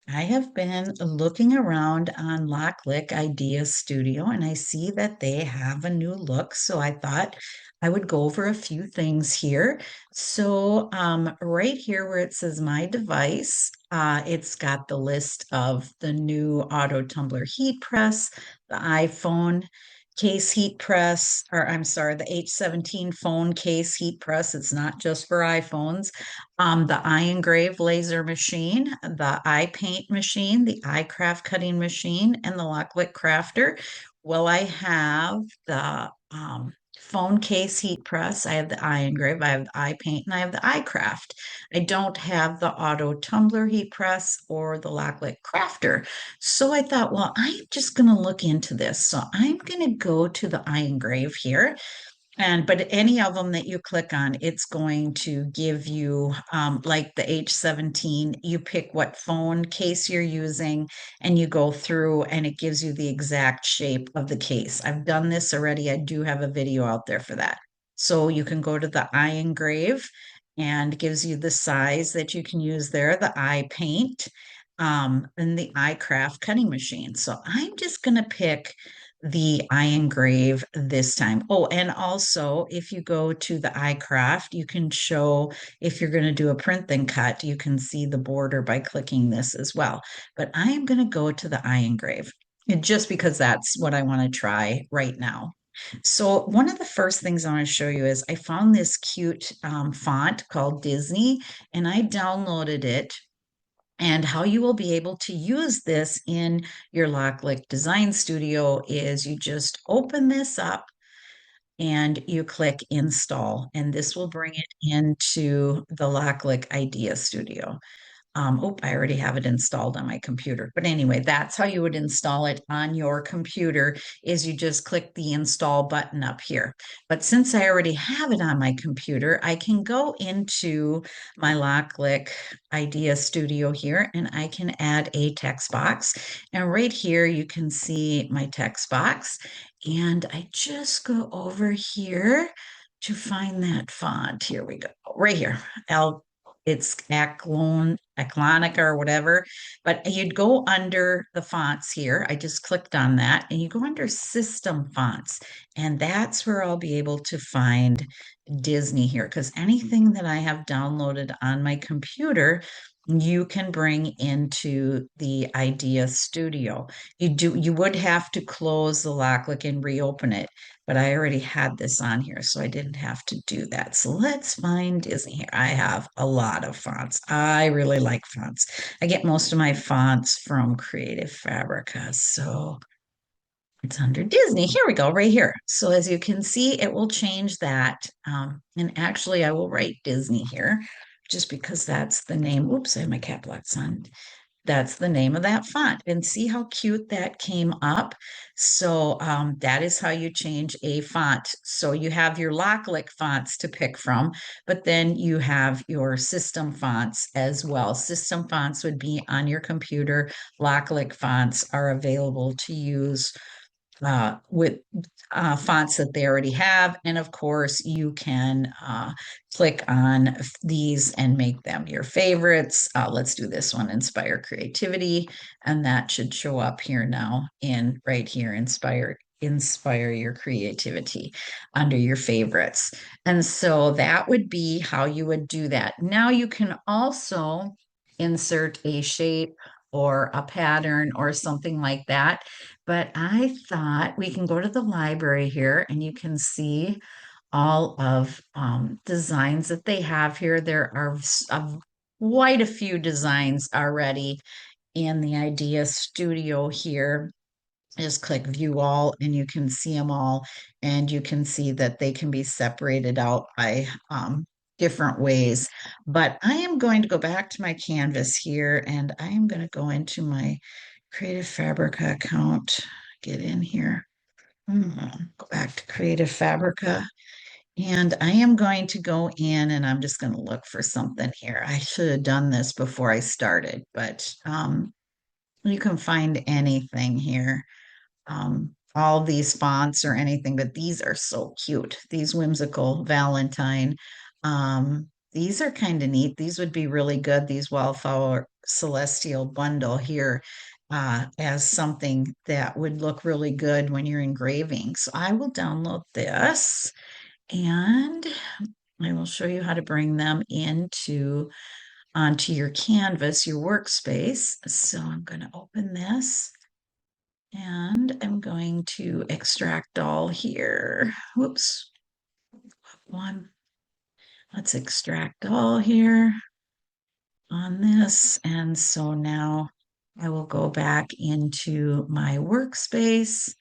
I have been looking around on LOKLiK IdeaStudio and I see that they have a new look. So I thought I would go over a few things here. So right here where it says my device, it's got the list of the new auto tumbler heat press, the iPhone case heat press, or I'm sorry, the H17 phone case heat press. It's not just for iPhones. The iEngrave laser machine, the iPaint machine, the iCraft cutting machine, and the LOKLiK crafter. Well, I have the phone case heat press. I have the iEngrave, I have the iPaint, and I have the iCraft. I don't have the auto tumbler heat press or the LOKLiK crafter. So I thought, well, I'm just going to look into this. So I'm going to go to the iEngrave here. But any of them that you click on, it's going to give you, like the H17, you pick what phone case you're using and you go through and it gives you the exact shape of the case. I've done this already. I do have a video out there for that. So you can go to the iEngrave and gives you the size that you can use there, the eye paint, and the iCraft cutting machine. So I'm just going to pick the iEngrave this time. Oh, and also if you go to the iCraft, you can show if you're going to do a print then cut, you can see the border by clicking this as well. But I am going to go to the iEngrave just because that's what I want to try right now. So one of the first things I want to show you is I found this cute font called Disney, and I downloaded it, and how you will be able to use this in your LOKLiK Design Studio is you just open this up and you click install, and this will bring it into the LOKLiK Idea Studio. Oh, I already have it installed on my computer. But anyway, that's how you would install it on your computer is you just click the install button up here. But since I already have it on my computer, I can go into my LOKLiK Idea Studio here and I can add a text box. And right here, you can see my text box. And I just go over here to find that font. Here we go, right here. It's Aclonica or whatever, but you'd go under the fonts here. I just clicked on that and you go under system fonts, and that's where I'll be able to find Disney here because anything that I have downloaded on my computer, you can bring into the Idea Studio. You would have to close the LOKLiK and reopen it, but I already had this on here, so I didn't have to do that. So let's find Disney here. I have a lot of fonts. I really like fonts. I get most of my fonts from Creative Fabrica, so it's under Disney. Here we go, right here. So as you can see, it will change that. And actually, I will write Disney here just because that's the name. Oops, I have my cap locks on. That's the name of that font. And see how cute that came up? So that is how you change a font. So you have your LOKLiK fonts to pick from, but then you have your system fonts as well. System fonts would be on your computer. LOKLiK fonts are available to use with fonts that they already have. And of course, you can click on these and make them your favorites. Let's do this one, Inspire Creativity. And that should show up here now in right here, Inspire your creativity under your favorites. And so that would be how you would do that. Now you can also insert a shape or a pattern or something like that. But I thought we can go to the library here and you can see all of designs that they have here. There are quite a few designs already in the Idea Studio here. Just click view all and you can see them all, and you can see that they can be separated out by different ways. But I am going to go back to my canvas here and I am going to go into my Creative Fabrica account, get in here, go back to Creative Fabrica. And I am going to go in and I'm just going to look for something here. I should have done this before I started, but you can find anything here, all these fonts or anything, but these are so cute. These whimsical Valentine. these are kind of neat. These would be really good, these Wildflower Celestial bundle here, as something that would look really good when you're engraving. So I will download this and I will show you how to bring them onto your canvas, your workspace. So I'm going to open this and I'm going to extract all here. Whoops. One. Let's extract all here on this. And so now I will go back into my workspace,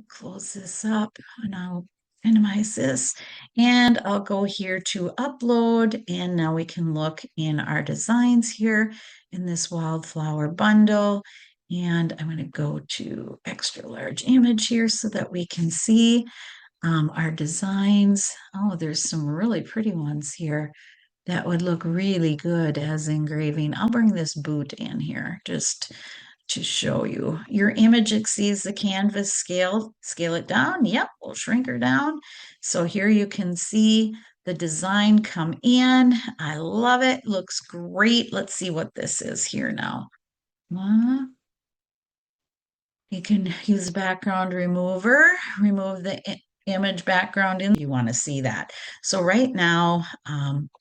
close this up, and I'll minimize this. And I'll go here to upload. And now we can look in our designs here in this wildflower bundle. And I'm going to go to extra large image here so that we can see our designs. Oh, there's some really pretty ones here that would look really good as engraving. I'll bring this boot in here just to show you. Your image exceeds the canvas scale. Scale it down. Yep, we'll shrink her down. So here you can see the design come in. I love it. Looks great. Let's see what this is here now. You can use background remover, remove the image background in. You want to see that. So right now,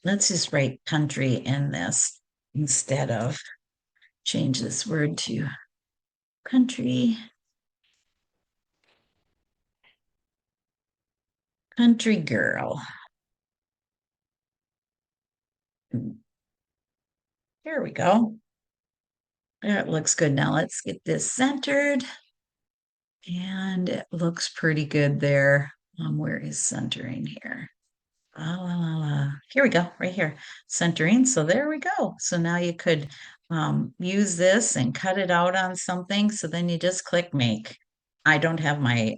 let's just write country in this instead of change this word to country. Country girl. There we go. That looks good. Now let's get this centered. And it looks pretty good there. Where is centering here? La, la, la, la. Here we go, right here, centering. So there we go. So now you could use this and cut it out on something. So then you just click make. I don't have my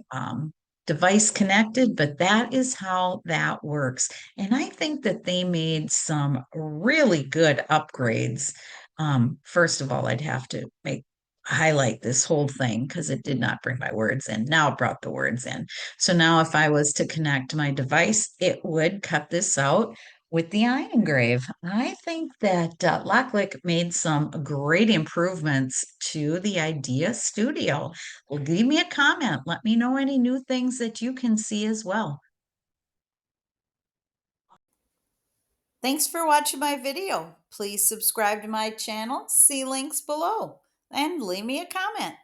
device connected, but that is how that works. And I think that they made some really good upgrades. First of all, I'd have to highlight this whole thing because it did not bring my words in. Now it brought the words in. So now if I was to connect my device, it would cut this out with the iEngrave. I think that LOKLiK made some great improvements to the Idea Studio. Well, leave me a comment. Let me know any new things that you can see as well. Thanks for watching my video. Please subscribe to my channel, see links below, and leave me a comment.